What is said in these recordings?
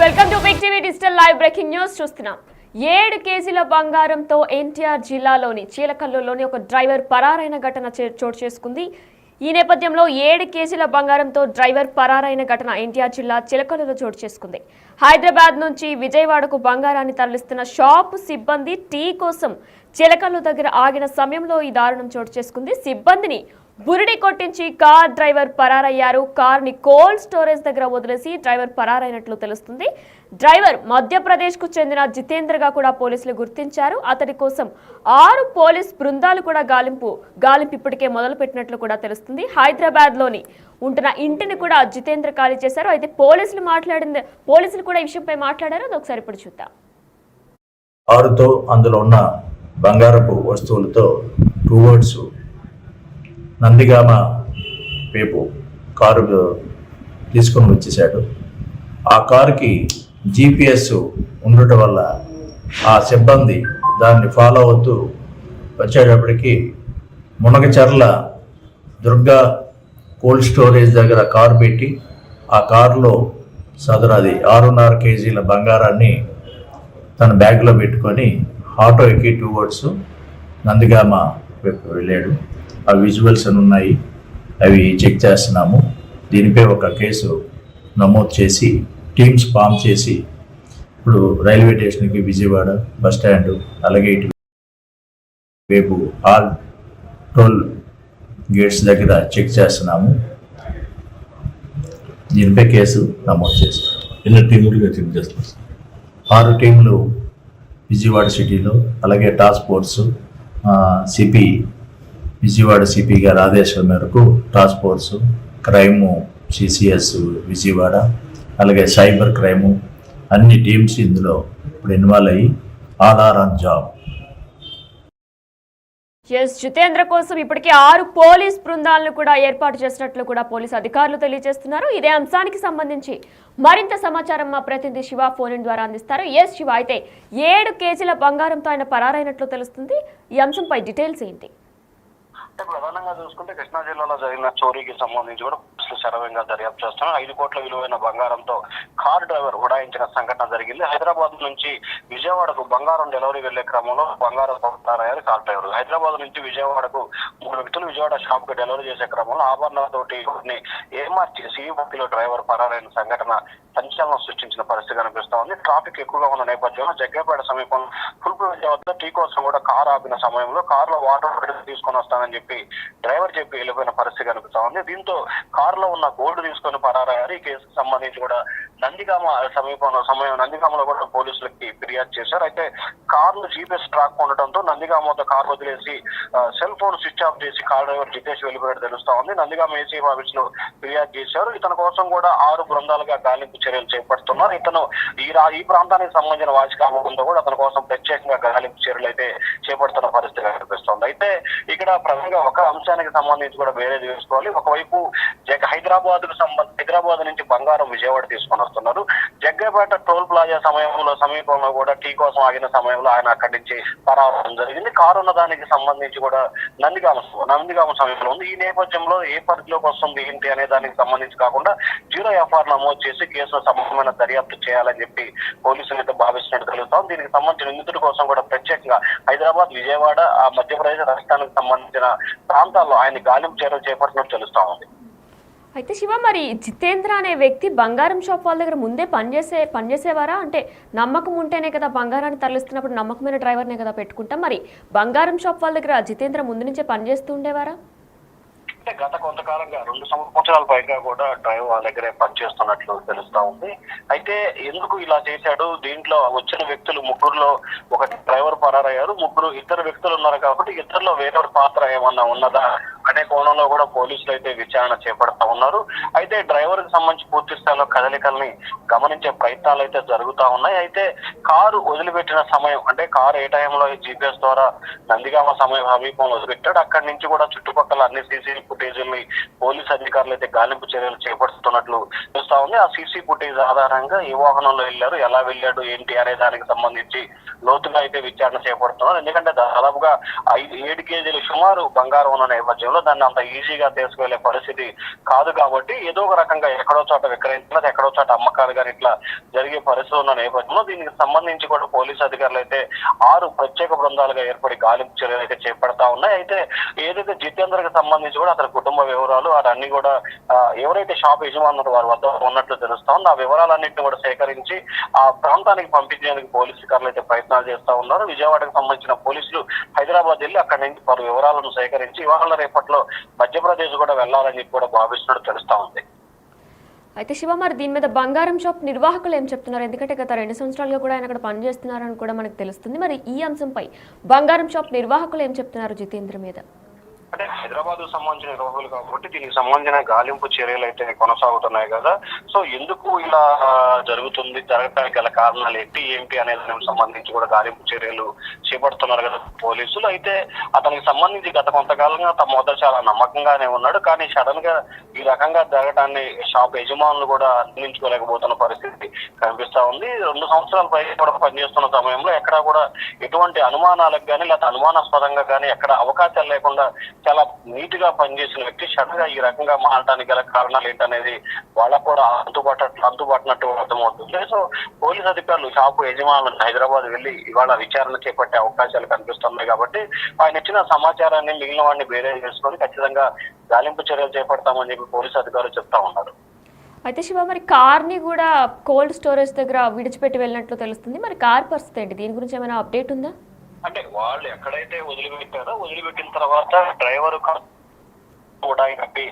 Welcome to Big TV digital live breaking news చూస్తున్నాం. 7 కేజీల బంగారంతో ఎన్టీఆర్ జిల్లాలోని చీలకల్లులోని ఒక డ్రైవర్ పరారైన ఘటన చోటు చేసుకుంది. ఈ నేపథ్యంలో 7 కేజీల బంగారంతో డ్రైవర్ పరారైన ఘటన ఎన్టీఆర్ జిల్లా చిలకల్లులో చోటు చేసుకుంది. హైదరాబాద్ నుంచి విజయవాడకు బంగారాన్ని తరలిస్తున్న షాప్ సిబ్బంది టీ కోసం చిలకల్లు దగ్గర ఆగిన సమయంలో ఈ దారుణం చోటు చేసుకుంది. సిబ్బందిని బురిడి కొట్టించి కార్ డ్రైవర్ పరారయ్యారు. కార్ని కోల్డ్ స్టోరేజ్ దగ్గర వదిలేసి డ్రైవర్ పరారైనట్లు తెలుస్తుంది. డ్రైవర్ మధ్యప్రదేశ్కు చెందిన జితేంద్రగా కూడా పోలీసులు గుర్తించారు. అతడి కోసం 6 పోలీస్ బృందాలు కూడా గాలింపు ఇప్పటికే మొదలుపెట్టినట్లు కూడా తెలుస్తుంది. హైదరాబాద్లోని ఉంటున్న ఇంటిని కూడా జితేంద్ర ఖాళీ చేశారు. అయితే పోలీసులు కూడా ఈ విషయంపై మాట్లాడారు. అది ఒకసారి ఇప్పుడు చూద్దాం. కారుతో అందులో ఉన్న బంగారపు వస్తువులతో టువర్డ్స్ నందిగామ వైపు కారు తీసుకొని వచ్చేసాడు. ఆ కారుకి GPS ఉండటం వల్ల ఆ సిబ్బంది దాన్ని ఫాలో అవుతూ వచ్చేటప్పటికి మునగచర్ల దుర్గా కోల్డ్ స్టోరేజ్ దగ్గర కారు పెట్టి ఆ కారులో సదరది 6.5 కేజీల బంగారాన్ని తన బ్యాగ్లో పెట్టుకొని ఆటో ఎక్కి టువర్డ్స్ నందిగామ వైపు వెళ్ళాడు. ఆ విజువల్స్ అని ఉన్నాయి, అవి చెక్ చేస్తున్నాము. దీనిపై ఒక కేసు నమోదు చేసి టీమ్స్ ఫామ్ చేసి ఇప్పుడు రైల్వే స్టేషన్కి, విజయవాడ బస్ స్టాండ్, అలాగే ఇటు వైపు ఆల్ టోల్ గేట్స్ దగ్గర చెక్ చేస్తున్నాము. దీనిపై కేసు నమోదు చేస్తాం. ఎన్ని టీములుగా చెక్ చేస్తాం? 6 టీంలు విజయవాడ సిటీలో, అలాగే task force CP Vijayawada CP గారి ఆదేశాల మేరకు task force, crime CCS Vijayawada, అలాగే సైబర్ క్రైము అన్ని టీమ్స్ ఇందులో ఇప్పుడు ఇన్వాల్వ్ అయ్యి all are on job. Jitendra కోసం ఇప్పటికే 6 పోలీస్ బృందాలను కూడా ఏర్పాటు చేసినట్లు కూడా పోలీసు అధికారులు తెలియజేస్తున్నారు. ఇదే అంశానికి సంబంధించి మరింత సమాచారం మా ప్రతినిధి శివ ఫోన్ ఇన్ ద్వారా అందిస్తారు. శివ, అయితే 7 కేజీల బంగారంతో ఆయన పరారైనట్లు తెలుస్తుంది. ఈ అంశంపై డీటెయిల్స్ ఏంటి? ప్రధానంగా చూసుకుంటే కృష్ణా జిల్లాలో జరిగిన చోరీకి సంబంధించి కూడా పోలీసులు శరవేగంగా దర్యాప్తు చేస్తున్నారు. 5 కోట్ల విలువైన బంగారంతో కార్ డ్రైవర్ ఉడాయించిన సంఘటన జరిగింది. హైదరాబాద్ నుంచి విజయవాడకు బంగారం డెలివరీ వెళ్లే క్రమంలో బంగారం పరారయ్యారు కార్ డ్రైవర్. హైదరాబాద్ నుంచి విజయవాడకు 3 వ్యక్తులు విజయవాడ షాప్ కు డెలివరీ చేసే క్రమంలో ఆభరణాలతోటి ఏమార్చి సిఈఓలో డ్రైవర్ పరారైన సంఘటన సంచలనం సృష్టించిన పరిస్థితి కనిపిస్తా ఉంది. ట్రాఫిక్ ఎక్కువగా ఉన్న నేపథ్యంలో జగ్గేపేట సమీపంలో ఫుల్బ్రిడ్జ్ వద్ద టీ కోసం కూడా కారు ఆపిన సమయంలో కారులో వాటర్ తీసుకొని వస్తానని చెప్పి డ్రైవర్ చెప్పి వెళ్ళిపోయిన పరిస్థితి కనిపిస్తా ఉంది. దీంతో కారులో ఉన్న గోల్డ్ తీసుకొని పరారయ్యారు. ఈ కేసుకు సంబంధించి కూడా నందిగామలో కూడా పోలీసులకి ఫిర్యాదు చేశారు. అయితే కారులో GPS ట్రాక్ ఉండటంతో నందిగామ వద్ద కారు వదిలేసి సెల్ ఫోన్ స్విచ్ ఆఫ్ చేసి కార్ డ్రైవర్ జితేష్ వెళ్ళిపోయాడు తెలుస్తా ఉంది. నందిగామ ఏసీ ఆఫీస్ లో ఫిర్యాదు చేశారు. ఇతని కోసం కూడా 6 బృందాలుగా గాలింపు చర్యలు చేపడుతున్నారు. ఇతను ఈ ప్రాంతానికి సంబంధించిన వాచికాముందో కూడా అతని కోసం ప్రత్యేకంగా గాలింపు చర్యలు అయితే చేపడుతున్న పరిస్థితి కనిపిస్తుంది. అయితే ఇక్కడ ప్రధానంగా ఒక అంశానికి సంబంధించి కూడా వేరే తీసుకోవాలి. ఒకవైపు హైదరాబాద్ నుంచి బంగారం విజయవాడ తీసుకొని వస్తున్నారు. జగ్గేపేట టోల్ ప్లాజా సమీపంలో కూడా టీ కోసం ఆగిన సమయంలో ఆయన అక్కడి నుంచి పరావడం జరిగింది. కారు ఉన్న దానికి సంబంధించి కూడా నందిగామ సమీపంలో ఉంది. ఈ నేపథ్యంలో ఏ పరిధిలోకి వస్తుంది ఏంటి అనే దానికి సంబంధించి కాకుండా 0 FR నమోదు చేసి కేసులో సమగ్రమైన దర్యాప్తు చేయాలని చెప్పి పోలీసులు అయితే భావిస్తున్నట్టు తెలుస్తాం. దీనికి సంబంధించిన నిందితుడి కోసం కూడా ప్రత్యేకంగా హైదరాబాద్, విజయవాడ, మధ్యప్రదేశ్ రాష్ట్రానికి సంబంధించిన ప్రాంతాల్లో ఆయన గాలింపు చర్యలు చేపట్టినట్టు తెలుస్తా ఉంది. అయితే శివ, మరి జితేంద్ర అనే వ్యక్తి బంగారం షాప్ వాళ్ళ దగ్గర ముందే పనిచేసేవారా? అంటే నమ్మకం ఉంటేనే కదా బంగారాన్ని తరలిస్తున్నప్పుడు నమ్మకమైన డ్రైవర్నే కదా పెట్టుకుంటాం. మరి బంగారం షాప్ వాళ్ళ దగ్గర జితేంద్ర ముందు నుంచే పనిచేస్తూ ఉండేవారా? గత కొంతకాలంగా 2 సంవత్సరాల పైగా కూడా డ్రైవర్ వాళ్ళ దగ్గరే పనిచేస్తున్నట్లు తెలుస్తా ఉంది. అయితే ఎందుకు ఇలా చేశాడు? దీంట్లో వచ్చిన వ్యక్తులు 3లో ఒక డ్రైవర్ పరారయ్యారు, 2 వ్యక్తులు ఉన్నారు కాబట్టి ఇద్దరిలో వేరే పాత్ర ఏమన్నా ఉన్నదా అనే కోణంలో కూడా పోలీసులు అయితే విచారణ చేపడతా ఉన్నారు. అయితే డ్రైవర్ కి సంబంధించి పూర్తి స్థాయిలో కదలికల్ని గమనించే ప్రయత్నాలు అయితే జరుగుతా ఉన్నాయి. అయితే కారు వదిలిపెట్టిన సమయం, అంటే కారు ఏ టైంలో GPS ద్వారా నందిగామ సమీపంలో వదిలిపెట్టాడు, అక్కడి నుంచి కూడా చుట్టుపక్కల అన్ని CCTV ఫుటేజీల్ని పోలీసు అధికారులు అయితే గాలింపు చర్యలు చేపడుతున్నట్లు చూస్తా ఉంది. ఆ సీసీ ఫుటేజ్ ఆధారంగా ఏ వాహనంలో వెళ్ళారు, ఎలా వెళ్ళాడు, ఏంటి అనే దానికి సంబంధించి లోతుగా అయితే విచారణ చేపడుతున్నారు. ఎందుకంటే దాదాపుగా 7 కేజీలు సుమారు బంగారం ఉన్న నేపథ్యంలో దాన్ని అంత ఈజీగా తీసుకువెళ్లే పరిస్థితి కాదు కాబట్టి ఏదో ఒక రకంగా ఎక్కడో చోట విక్రయించడం, ఎక్కడో చోట అమ్మకాలు కానీ ఇట్లా జరిగే పరిస్థితులు ఉన్న నేపథ్యంలో దీనికి సంబంధించి కూడా పోలీసు అధికారులు అయితే 6 ప్రత్యేక బృందాలుగా ఏర్పడి గాలింపు చర్యలు అయితే చేపడతా ఉన్నాయి. అయితే ఏదైతే జితేంద్రకి సంబంధించి కూడా అతని కుటుంబ వివరాలు అన్ని కూడా ఎవరైతే షాప్ యజమానులు వారి వద్ద ఉన్నట్లు తెలుస్తా ఉంది. ఆ వివరాలన్నింటినీ కూడా సేకరించి ఆ ప్రాంతానికి పంపించేందుకు పోలీసు అధికారులు అయితే ప్రయత్నాలు చేస్తా ఉన్నారు. విజయవాడకు సంబంధించిన పోలీసులు హైదరాబాద్ వెళ్ళి అక్కడి నుంచి పలు వివరాలను సేకరించి ఇవాళ రేపట్లో మధ్యప్రదేశ్ కూడా వెళ్లాలని చెప్పి కూడా భావిస్తున్నట్టు తెలుస్తా ఉంది. అయితే శివ, మరి దీని మీద బంగారం షాప్ నిర్వాహకులు ఏం చెప్తున్నారు? ఎందుకంటే గత 2 సంవత్సరాలుగా కూడా ఆయన అక్కడ పనిచేస్తున్నారని కూడా మనకు తెలుస్తుంది. మరి ఈ అంశంపై బంగారం షాప్ నిర్వాహకులు ఏం చెప్తున్నారు జితేంద్ర మీద? అంటే హైదరాబాద్ సంబంధించిన నిర్వాహకులు కాబట్టి దీనికి సంబంధించిన గాలింపు చర్యలు అయితే కొనసాగుతున్నాయి కదా. సో ఎందుకు ఇలా జరగడానికి గల కారణాలు ఏంటి అనే దానికి సంబంధించి కూడా గాలింపు చర్యలు చేపడుతున్నారు కదా పోలీసులు. అయితే అతనికి సంబంధించి గత కొంతకాలంగా తమ వద్ద చాలా నమ్మకంగానే ఉన్నాడు. కానీ సడన్ గా ఈ రకంగా జరగడాన్ని షాప్ యజమానులు కూడా అందించుకోలేకపోతున్న పరిస్థితి కనిపిస్తా ఉంది. 2 సంవత్సరాల పైగా కూడా పనిచేస్తున్న సమయంలో ఎక్కడా కూడా ఎటువంటి అనుమానాలకు కానీ లేదా అనుమానాస్పదంగా కానీ ఎక్కడ అవకాశాలు లేకుండా చాలా నీట్ గా పనిచేసిన వ్యక్తి సడన్ గా ఈ రకంగా మారడానికి గల కారణాలు ఏంటనేది వాళ్ళకు కూడా అంతుపట్టినట్టు అర్థమవుతుంది. సో పోలీసు అధికారులు షాపు యజమానులు హైదరాబాద్ వెళ్లి ఇవాళ విచారణ చేపట్టే అవకాశాలు కనిపిస్తున్నాయి కాబట్టి ఆయన ఇచ్చిన సమాచారాన్ని మిగిలిన వాడిని బేరే చేసుకొని ఖచ్చితంగా గాలింపు చర్యలు చేపడతామని చెప్పి పోలీసు అధికారులు చెప్తా ఉన్నారు. అయితే శివ, మరి కార్ని కూడా కోల్డ్ స్టోరేజ్ దగ్గర విడిచిపెట్టి వెళ్ళినట్లు తెలుస్తుంది. మరి కార్ పరిస్థితి ఏంటి? దీని గురించి ఏమైనా అప్డేట్ ఉందా? అంటే వాళ్ళు ఎక్కడైతే వదిలిపెట్టారో వదిలిపెట్టిన తర్వాత డ్రైవర్ కూడా కట్టి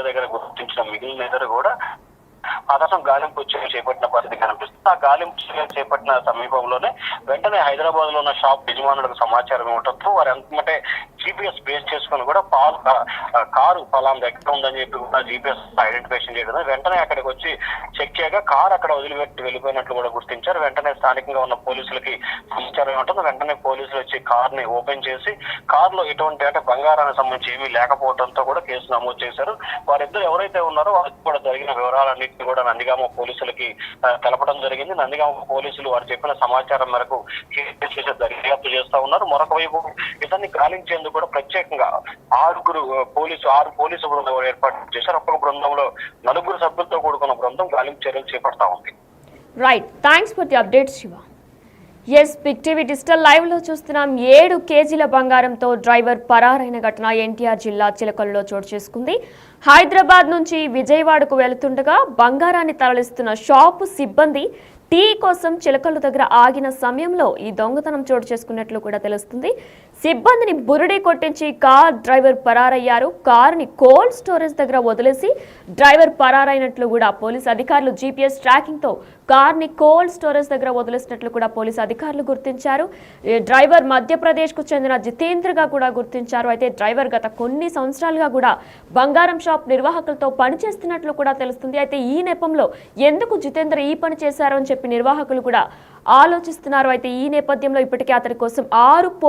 దగ్గర గుర్తించిన మిగిలిన ఇద్దరు కూడా అతను గాలింపు చర్యలు చేపట్టిన పరిస్థితి కనిపిస్తుంది. ఆ గాలింపు చర్యలు చేపట్టిన సమీపంలోనే వెంటనే హైదరాబాద్ లో ఉన్న షాప్ యజమానులకు సమాచారం ఇవ్వడంతో వారు ఎంతమంటే GPS బేస్ చేసుకుని కూడా కారు ఫలానా దగ్గర ఉందని చెప్పి కూడా GPS ఐడెంటిఫికేషన్ చేయడం, వెంటనే అక్కడికి వచ్చి చెక్ చేయగా కారు అక్కడ వదిలిపెట్టి వెళ్ళిపోయినట్లు కూడా గుర్తించారు. వెంటనే స్థానికంగా ఉన్న పోలీసులకి సమాచారం ఇవ్వడంతో వెంటనే పోలీసులు వచ్చి కార్ ని ఓపెన్ చేసి కారులో ఎటువంటి అంటే బంగారానికి సంబంధించి ఏమీ లేకపోవడంతో కూడా కేసు నమోదు చేశారు. వారిద్దరు ఎవరైతే ఉన్నారో వారికి కూడా జరిగిన వివరాలన్నింటినీ కూడా నందిగామ పోలీసులకి తెలపడం జరిగింది. నందిగామ పోలీసులు వారు చెప్పిన సమాచారం మేరకు కేసు చేసి దర్యాప్తు చేస్తా ఉన్నారు. మరొక వైపు ఇతన్ని గాలించేందుకు కూడా ప్రత్యేకంగా 6 పోలీసు బృందాలు ఏర్పాటు చేశారు. ఒక్కొక్క బృందంలో 4 సభ్యులతో కూడుకున్న బృందం గాలింపు చర్యలు చేపడతా ఉంది. Right, thanks for the update Siva. Yes, Big TV digital live లో చూస్తున్నాం. 7 కేజీల బంగారంతో డ్రైవర్ పరారైన ఘటన ఎన్టీఆర్ జిల్లా చిలకల్లో చోటు చేసుకుంది. హైదరాబాద్ నుంచి విజయవాడకు వెళుతుండగా బంగారాన్ని తరలిస్తున్న షాపు సిబ్బంది టీ కోసం చిలకల్లు దగ్గర ఆగిన సమయంలో ఈ దొంగతనం చోటు చేసుకున్నట్లు కూడా తెలుస్తుంది. సిబ్బందిని బురుడి కొట్టించి కార్ డ్రైవర్ పరారయ్యారు. కారుని కోల్డ్ స్టోరేజ్ దగ్గర వదిలేసి డ్రైవర్ పరారైనట్లు కూడా పోలీసు అధికారులు GPS ట్రాకింగ్ తో కార్ని కోల్డ్ స్టోరేజ్ దగ్గర వదిలేసినట్లు కూడా పోలీసు అధికారులు గుర్తించారు. డ్రైవర్ మధ్యప్రదేశ్ కు చెందిన జితేంద్ర గా కూడా గుర్తించారు. అయితే డ్రైవర్ గత కొన్ని సంవత్సరాలుగా కూడా బంగారం షాప్ నిర్వాహకులతో పనిచేస్తున్నట్లు కూడా తెలుస్తుంది. అయితే ఈ నెపంలో ఎందుకు జితేంద్ర ఈ పని చేశారు అని చెప్పి నిర్వాహకులు కూడా ఆలోచిస్తున్నారు. అయితే ఈ నేపథ్యంలో ఇప్పటికే అతని కోసం 6